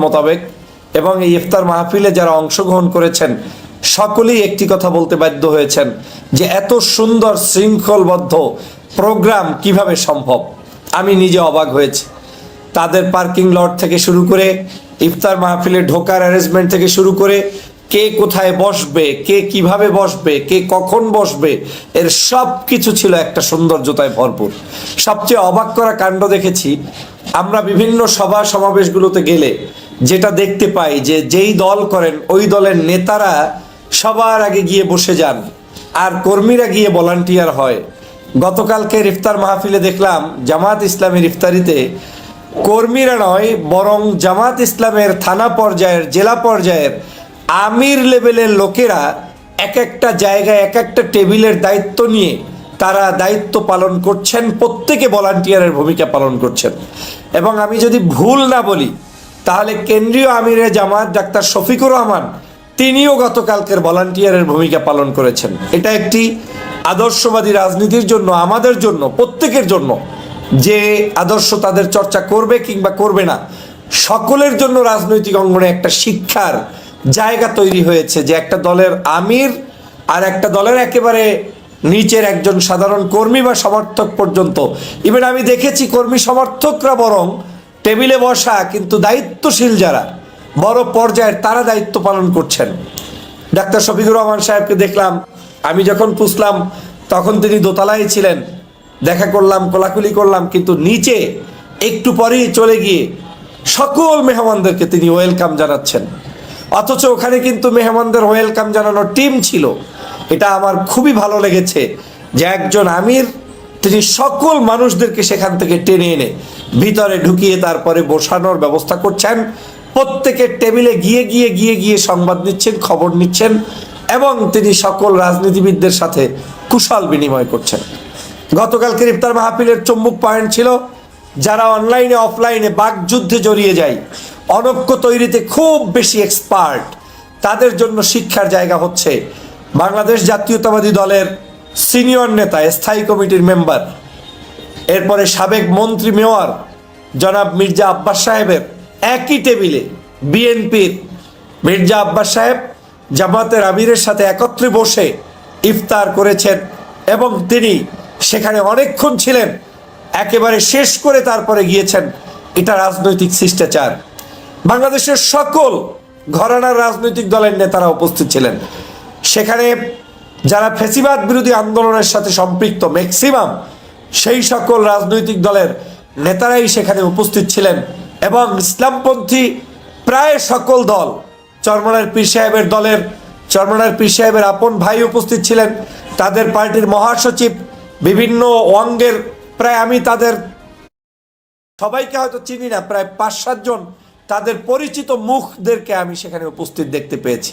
মোতাবেক এবং এই ইফতার মাহফিলে যারা অংশগ্রহণ করেছেন সকলেই একটি কথা বলতে বাধ্য হয়েছেন যে এত সুন্দর শৃঙ্খলবদ্ধ প্রোগ্রাম কিভাবে সম্ভব। আমি নিজে অবাক হয়েছি। তাদের পার্কিং লট থেকে শুরু করে ইফতার মাহফিলে ঢোকার অ্যারেঞ্জমেন্ট থেকে শুরু করে কে কোথায় বসবে, কে কিভাবে বসবে, কে কখন বসবে, এর সব কিছু ছিল একটা সৌন্দর্যতায় ভরপুর। সবচেয়ে অবাক করা কাণ্ড দেখেছি, আমরা বিভিন্ন সভা সমাবেশগুলোতে গেলে যেটা দেখতে পাই যে যেই দল করেন ওই দলের নেতারা সবার আগে গিয়ে বসে যান আর কর্মীরা গিয়ে ভলান্টিয়ার হয়। গতকালকের ইফতার মাহফিলে দেখলাম জামাত ইসলামের ইফতারিতে কর্মীরা নয় বরং জামাত ইসলামের থানা পর্যায়ের, জেলা পর্যায়ের আমির লেভেলের লোকেরা এক একটা জায়গায় এক একটা টেবিলের দায়িত্ব নিয়ে তারা দায়িত্ব পালন করছেন, প্রত্যেকে ভলান্টিয়ারের ভূমিকা পালন করছেন। এবং আমি যদি ভুল না বলি তাহলে কেন্দ্রীয় আমিরে জামাত ডাক্তার শফিকুর রহমান তিনিও গতকালকের ভলান্টিয়ারের ভূমিকা পালন করেছেন। এটা একটি আদর্শবাদী রাজনীতির জন্য, আমাদের জন্য, প্রত্যেকের জন্য যে আদর্শ তাদের চর্চা করবে কিংবা করবে না, সকলের জন্য রাজনৈতিক অঙ্গনে একটা শিক্ষার জায়গা তৈরি হয়েছে যে একটা দলের আমির আর একটা দলের একেবারে নিচের একজন সাধারণ কর্মী বা সমর্থক পর্যন্ত, ইভেন আমি দেখেছি কর্মী সমর্থকরা বরং টেবিলে বসা কিন্তু দায়িত্বশীল যারা বড় পর্যায়ের তারা দায়িত্ব পালন করছেন। ডাক্তার শফিকুর রহমান সাহেবকে দেখলাম, আমি যখন পুছলাম তখন তিনি দোতলায় ছিলেন, দেখা করলাম, কোলাকুলি করলাম, কিন্তু নিচে একটু পরেই চলে গিয়ে সকল মেহমানদেরকে তিনি ওয়েলকাম জানাচ্ছেন। অথচ ওখানে কিন্তু মেহমানদের ওয়েলকাম জানানোর টিম ছিল। এটা আমার খুবই ভালো লেগেছে যে একজন আমির তিনি সকল মানুষদেরকে সেখান থেকে টেনে এনে ভিতরে ঢুকিয়ে তারপরে বসানোর ব্যবস্থা করছেন। প্রত্যেকের টেবিলে গিয়ে গিয়ে গিয়ে গিয়ে সংবাদ নিচ্ছেন, খবর নিচ্ছেন এবং তিনি সকল রাজনীতিবিদদের সাথে কুশল বিনিময় করছেন। গতকালকের ইফতার মাহফিলের চুম্বক পয়েন্ট ছিল যারা অনলাইনে অফলাইনে বাকযুদ্ধে জড়িয়ে যায়, অনৈক্য তৈরিতে খুব বেশি এক্সপার্ট, তাদের জন্য শিক্ষার জায়গা হচ্ছে বাংলাদেশ জাতীয়তাবাদী দলের সিনিয়র নেতা, স্থায়ী কমিটির মেম্বার, এরপরে সাবেক মন্ত্রী মেয়র জনাব মির্জা আব্বাস সাহেবের একই টেবিলে বিএনপির মির্জা আব্বাস সাহেব জামাতের আমিরের সাথে একত্রে বসে ইফতার করেছেন এবং তিনি সেখানে অনেকক্ষণ ছিলেন, একেবারে শেষ করে তারপরে গিয়েছেন। এটা রাজনৈতিক শিষ্টাচার। বাংলাদেশের সকল ঘরানার রাজনৈতিক দলের নেতারা উপস্থিত ছিলেন সেখানে। যারা ফ্যাসিবাদ বিরোধী আন্দোলনের সাথে সম্পৃক্ত ম্যাক্সিমাম সেই সকল রাজনৈতিক দলের নেতারাই সেখানে উপস্থিত ছিলেন এবং ইসলামপন্থী প্রায় সকল দল, চরমনার পীর সাহেবের দলের, চরমনার পীর সাহেবের আপন ভাই উপস্থিত ছিলেন, তাদের পার্টির মহাসচিব, বিভিন্ন অঙ্গের প্রায়, আমি তাদের সবাইকে হয়তো চিনি না, প্রায় 5-7 জন তাদের পরিচিত মুখদেরকে আমি সেখানে উপস্থিত দেখতে পেয়েছি।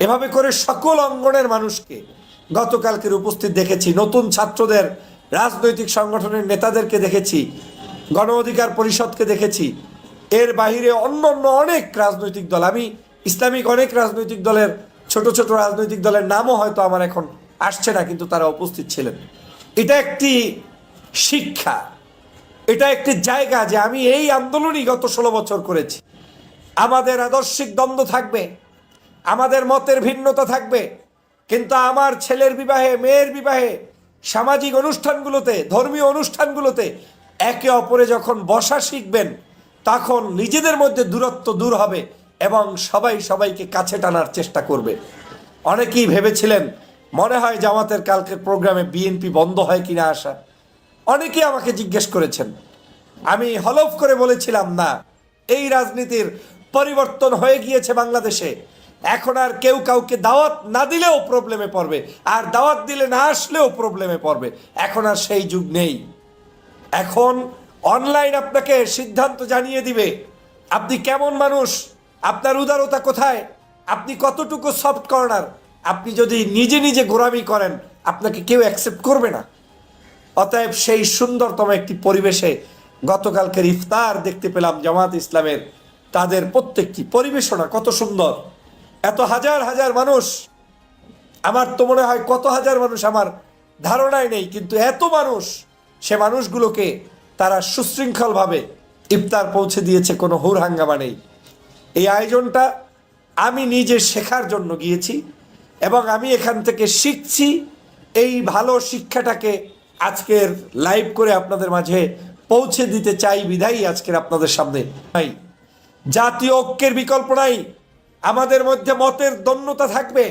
এভাবে করে সকল অঙ্গনের মানুষকে গতকালকের উপস্থিত দেখেছি। নতুন ছাত্রদের, রাজনৈতিক সংগঠনের নেতাদেরকে দেখেছি, গণ অধিকার পরিষদকে দেখেছি, এর বাহিরে অন্য অন্য অনেক রাজনৈতিক দল, আমি ইসলামিক অনেক রাজনৈতিক দলের, ছোট ছোট রাজনৈতিক দলের নামও হয়তো আমার এখন আসছে না, কিন্তু তারা উপস্থিত ছিলেন। এটা একটি শিক্ষা, এটা একটি জায়গা যে আমি এই আন্দোলনই গত 16 বছর করেছি। আমাদের আদর্শিক দ্বন্দ্ব থাকবে, আমাদের মতের ভিন্নতা থাকবে, কিন্তু আমার ছেলের বিবাহে, মেয়ের বিবাহে, সামাজিক অনুষ্ঠানগুলোতে, ধর্মীয় অনুষ্ঠানগুলোতে একে অপরে যখন বসা শিখবেন তখন নিজেদের মধ্যে দূরত্ব দূর হবে এবং সবাই সবাইকে কাছে টানার চেষ্টা করবে। অনেকেই ভেবেছিলেন মনে হয় জামাতের কালকের প্রোগ্রামে বিএনপি বন্ধ হয় কিনা আসা, অনেকেই আমাকে জিজ্ঞেস করেছেন। আমি হলফ করে বলেছিলাম না, এই রাজনীতির পরিবর্তন হয়ে গিয়েছে বাংলাদেশে। এখন আর কেউ কাউকে দাওয়াত না দিলেও প্রবলেমে পড়বে, আর দাওয়াত দিলে না আসলেও প্রবলেমে পড়বে। এখন আর সেই যুগ নেই। এখন অনলাইন আপনাকে সিদ্ধান্ত জানিয়ে দিবে আপনি কেমন মানুষ, আপনার উদারতা কোথায়, আপনি কতটুকু সফট কর্নার। আপনি যদি নিজে নিজে গোঁড়ামি করেন আপনাকে কেউ অ্যাকসেপ্ট করবে না। অতএব সেই সুন্দরতম একটি পরিবেশে গতকালকের ইফতার দেখতে পেলাম জামাত ইসলামের, তাদের প্রত্যেকটি পরিবেশনা কত সুন্দর। এত হাজার হাজার মানুষ, আমার তো মনে হয় কত হাজার মানুষ আমার ধারণায় নেই, কিন্তু এত মানুষ, সে মানুষগুলোকে তারা সুশৃঙ্খলভাবে ইফতার পৌঁছে দিয়েছে, কোনো হুড় হাঙ্গামা নেই। এই আয়োজনটা আমি নিজে শেখার জন্য গিয়েছি এবং আমি এখান থেকে শিখছি। এই ভালো শিক্ষাটাকে আজকের লাইভ করে আপনাদের মাঝে পৌঁছে দিতে চাই বিধাই আজকের আপনাদের সামনে। নাই জাতীয় ঐক্যের বিকল্প নাই। আমাদের মধ্যে মতের দ্বন্দ্বতা থাকবে,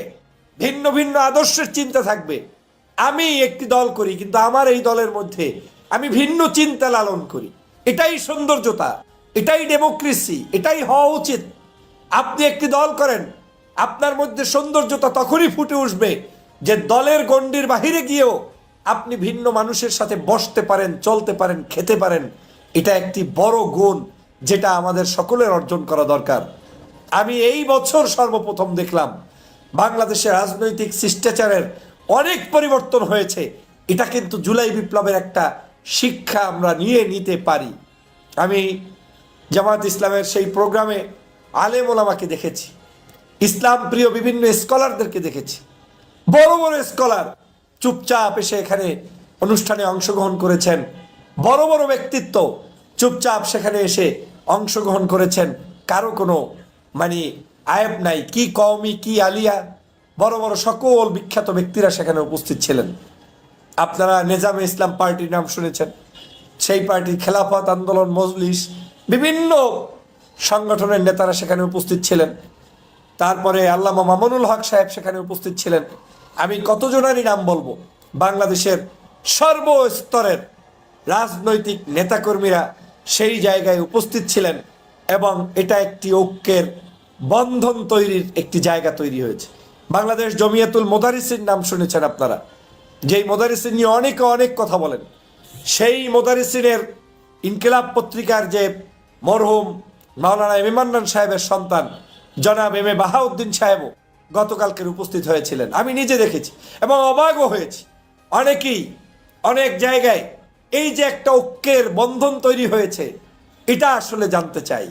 ভিন্ন ভিন্ন আদর্শের চিন্তা থাকবে। আমি একটি দল করি, কিন্তু আমার এই দলের মধ্যে আমি ভিন্ন চিন্তা লালন করি। এটাই সৌন্দর্যতা, এটাই ডেমোক্রেসি, এটাই হওয়া উচিত। আপনি একটি দল করেন, আপনার মধ্যে সৌন্দর্যতা তখনই ফুটে উঠবে যে দলের গণ্ডির বাহিরে গিয়েও আপনি ভিন্ন মানুষের সাথে বসতে পারেন, চলতে পারেন, খেতে পারেন। এটা একটি বড় গুণ যেটা আমাদের সকলের অর্জন করা দরকার। আমি এই বছর সর্বপ্রথম দেখলাম বাংলাদেশের রাজনৈতিক শিষ্টাচারের অনেক পরিবর্তন হয়েছে। এটা কিন্তু জুলাই বিপ্লবের একটা শিক্ষা আমরা নিতে পারি। আমি জামাত ইসলামের সেই প্রোগ্রামে আলেম ওলামাকে দেখেছি, ইসলাম প্রিয় বিভিন্ন স্কলারদেরকে দেখেছি। বড় বড় স্কলার চুপচাপ এসে এখানে অনুষ্ঠানে অংশগ্রহণ করেছেন। বড় বড় ব্যক্তিত্ব চুপচাপ সেখানে এসে অংশগ্রহণ করেছেন। কারো কোনো আয়েব নাই। কি কওমি, কি আলিয়া, বড় বড় সকল বিখ্যাত ব্যক্তিরা সেখানে উপস্থিত ছিলেন। আপনারা নেজামে ইসলাম পার্টির নাম শুনেছেন। সেই পার্টির খেলাফত আন্দোলন, মজলিস, বিভিন্ন সংগঠনের নেতারা সেখানে উপস্থিত ছিলেন। তারপরে আল্লামা মামুনুল হক সাহেব সেখানে উপস্থিত ছিলেন। আমি কতজনেরই নাম বলবো। বাংলাদেশের সর্বস্তরের রাজনৈতিক নেতাকর্মীরা সেই জায়গায় উপস্থিত ছিলেন এবং এটা একটি ঐক্যের বন্ধন তৈরির একটি জায়গা তৈরি হয়েছে। বাংলাদেশ জমিয়াতুল মোদারিসিন নাম শুনেছেন আপনারা, যেই মোদারিসিন নিয়ে অনেকে অনেক কথা বলেন। সেই মোদারিসিনের ইনকিলাব পত্রিকার যে মরহুম মাওলানা এম এ মান্নান সাহেবের সন্তান জনাব এম এ বাহাউদ্দিন সাহেবও গতকালকের উপস্থিত হয়েছিলেন। আমি নিজে দেখেছি এবং অবাকও হয়েছি। অনেকেই অনেক জায়গায় এই যে একটা ঐক্যের বন্ধন তৈরি হয়েছে, এটা আসলে জানতে চাই,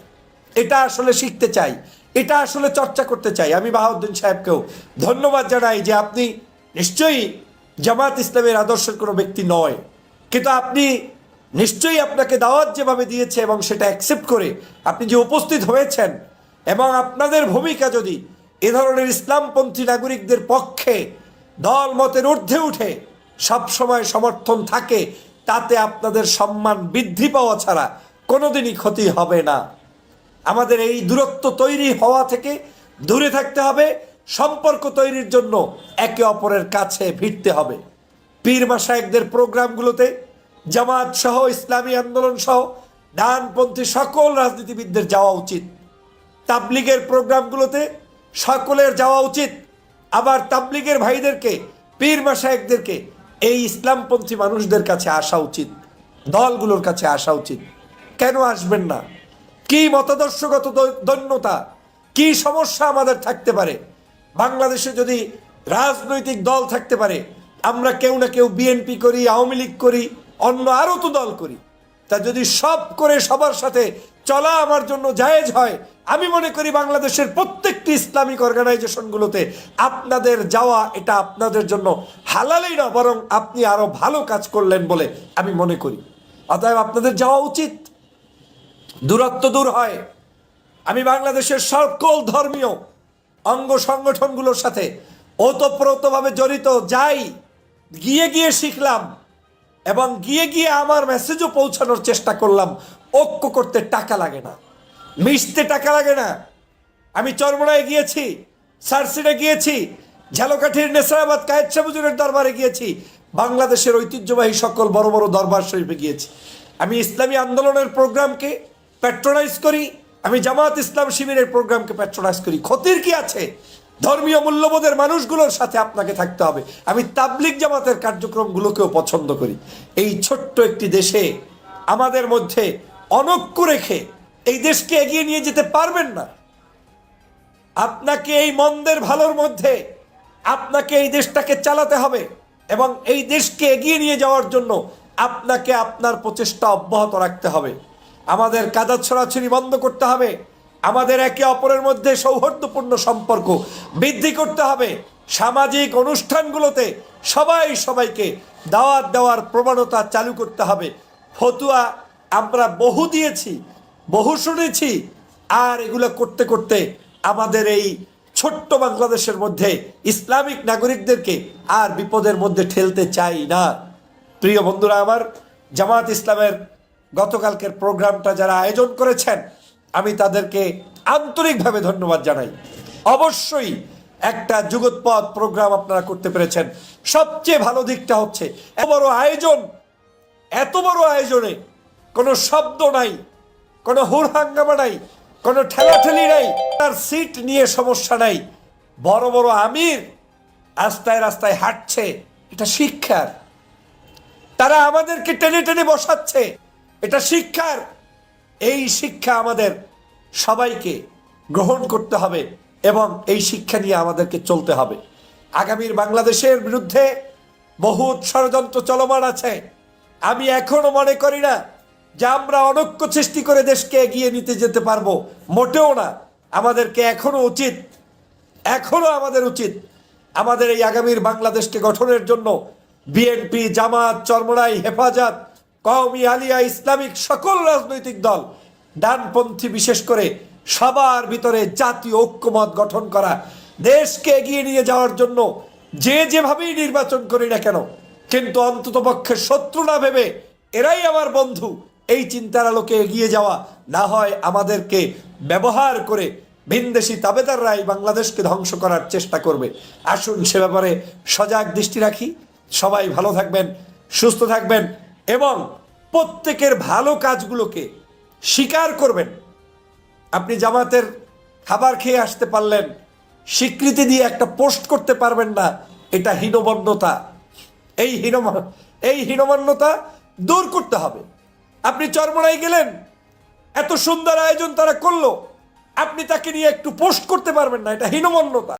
এটা আসলে শিখতে চাই, এটা আসলে চর্চা করতে চাই। আমি বাহাউদ্দিন সাহেবকেও ধন্যবাদ জানাই যে আপনি নিশ্চয়ই জামাত ইসলামের আদর্শের কোনো ব্যক্তি নয়, কিন্তু আপনি নিশ্চয়ই আপনাকে দাওয়াত যেভাবে দিয়েছে এবং সেটা অ্যাকসেপ্ট করে আপনি যে উপস্থিত হয়েছেন এবং আপনাদের ভূমিকা যদি এ ধরনের ইসলামপন্থী নাগরিকদের পক্ষে দল মতের ঊর্ধ্বে উঠে সবসময় সমর্থন থাকে, তাতে আপনাদের সম্মান বৃদ্ধি পাওয়া ছাড়া কোনোদিনই ক্ষতি হবে না। আমাদের এই দূরত্ব তৈরি হওয়া থেকে দূরে থাকতে হবে। সম্পর্ক তৈরির জন্য একে অপরের কাছে ভিড়তে হবে। পীর মাশায়েখদের প্রোগ্রামগুলোতে জামাত সহ, ইসলামী আন্দোলন সহ ডানপন্থী সকল রাজনীতিবিদদের যাওয়া উচিত। তাবলিগের প্রোগ্রামগুলোতে সকলের যাওয়া উচিত। আবার তাবলিগের ভাইদেরকে, পীর মাশায়েখদেরকে, এই ইসলামপন্থী মানুষদের কাছে আসা উচিত, দলগুলোর কাছে আসা উচিত। কেন আসবেন না? কি মতাদর্শগত দৈন্যতা, কি সমস্যা আমাদের থাকতে পারে? বাংলাদেশে যদি রাজনৈতিক দল থাকতে পারে, আমরা কেউ না কেউ বিএনপি করি, আওয়ামী লীগ করি, অন্য আরও তো দল করি। তা যদি সব করে সবার সাথে চলা আমার জন্য জায়েজ হয়, আমি মনে করি বাংলাদেশের প্রত্যেকটি ইসলামিক অর্গানাইজেশনগুলোতে আপনাদের যাওয়া এটা আপনাদের জন্য হালালই না, বরং আপনি আরো ভালো কাজ করলেন বলে আমি মনে করি। অতএব আপনাদের যাওয়া উচিত। দূরত্ব দূর হয়। আমি বাংলাদেশের সকল ধর্মীয় অঙ্গ সংগঠনগুলোর সাথে ওতপ্রোতভাবে জড়িত, যাই, গিয়ে গিয়ে শিখলাম এবং গিয়ে গিয়ে আমার মেসেজও পৌঁছানোর চেষ্টা করলাম। ঐক্য করতে টাকা লাগে না, মিশতে টাকা লাগে না। আমি চরমোনায় গিয়েছি, সারসিনে গিয়েছি, ঝালকাঠির নেসরাবাদ কায়েদ শাহ হুজুরের দরবারে গিয়েছি, বাংলাদেশের ঐতিহ্যবাহী সকল বড় বড় দরবার শরীফে গিয়েছি। আমি ইসলামী আন্দোলনের প্রোগ্রামকে প্যাট্রোনাইজ করি, আমি জামাত ইসলাম শিবিরের প্রোগ্রামকে প্যাট্রোনাইজ করি। ক্ষতির কি আছে? ধর্মীয় মূল্যবোধের মানুষগুলোর সাথে আপনাকে থাকতে হবে। আমি তাবলিগ জামাতের কার্যক্রমগুলোকেও পছন্দ করি। এই ছোট্ট একটি দেশে আমাদের মধ্যে অনৈক্য রেখে এই দেশকে এগিয়ে নিয়ে যেতে পারবেন না। আপনাকে এই মন্দের ভালোর মধ্যে আপনাকে এই দেশটাকে চালাতে হবে এবং এই দেশকে এগিয়ে নিয়ে যাওয়ার জন্য আপনাকে আপনার প্রচেষ্টা অব্যাহত রাখতে হবে। আমাদের কাদা ছড়াছড়ি বন্ধ করতে হবে। আমাদের একে অপরের মধ্যে সৌহার্দ্যপূর্ণ সম্পর্ক বৃদ্ধি করতে হবে। সামাজিক অনুষ্ঠানগুলোতে সবাই সবাইকে দাওয়াত দেওয়ার প্রবণতা চালু করতে হবে। ফতুয়া আমরা বহু দিয়েছি, বহু শুনেছি, আর এগুলো করতে করতে আমাদের এই ছোট্ট বাংলাদেশের মধ্যে ইসলামিক নাগরিকদেরকে আর বিপদের মধ্যে ঠেলতে চাই না। প্রিয় বন্ধুরা আমার, জামাত ইসলামের গতকালকের প্রোগ্রামটা যারা আয়োজন করেছেন আমি তাদেরকে আন্তরিকভাবে ধন্যবাদ জানাই। অবশ্যই একটা যুগোৎপদ প্রোগ্রাম আপনারা করতে পেরেছেন। সবচেয়ে ভালো দিকটা হচ্ছে এত বড় আয়োজনে কোনো শব্দ নাই, কোনো হুড়হাঙ্গামা নাই, কোনো ঠেলাঠেলি নাই, তার সিট নিয়ে সমস্যা নাই। বড় বড় আমির রাস্তায় রাস্তায় হাঁটছে, এটা শিক্ষার। তারা আমাদেরকে টেনে টেনে বসাচ্ছে, এটা শিক্ষার। এই শিক্ষা আমাদের সবাইকে গ্রহণ করতে হবে এবং এই শিক্ষা নিয়ে আমাদেরকে চলতে হবে। আগামীর বাংলাদেশের বিরুদ্ধে বহুত ষড়যন্ত্র চলমান আছে। আমি এখনো মনে করি না যে আমরা অনৈক্য সৃষ্টি করে দেশকে এগিয়ে নিতে যেতে পারবো, মোটেও না। আমাদেরকে এখনো আমাদের উচিত আমাদের এই আগামীর বাংলাদেশকে গঠনের জন্য বিএনপি, জামাত, চরমোনাই, হেফাজত, কওমি, আলিয়া, ইসলামিক সকল রাজনৈতিক দল, ডানপন্থী বিশেষ করে সবার ভিতরে জাতীয় ঐক্যমত গঠন করা, দেশকে এগিয়ে নিয়ে যাওয়ার জন্য যেভাবেই নির্বাচন করি না কেন, কিন্তু অন্ততপক্ষে শত্রু না ভেবে এরাই আমার বন্ধু, এই চিন্তার আলোকে এগিয়ে যাওয়া। না হয় আমাদেরকে ব্যবহার করে ভিনদেশি তাবেদাররা এই বাংলাদেশকে ধ্বংস করার চেষ্টা করবে। আসুন সে ব্যাপারে সজাগ দৃষ্টি রাখি। সবাই ভালো থাকবেন, সুস্থ থাকবেন এবং প্রত্যেকের ভালো কাজগুলোকে স্বীকার করবেন। আপনি জামাতের খাবার খেয়ে আসতে পারলেন, স্বীকৃতি দিয়ে একটা পোস্ট করতে পারবেন না, এটা হীনমন্যতা। এই হীনমন্যতা দূর করতে হবে। আপনি চরমোনাই গেলেন, এত সুন্দর আয়োজন তারা করলো, আপনি তাকে নিয়ে একটু পোস্ট করতে পারবেন না, এটা হীনমন্যতা।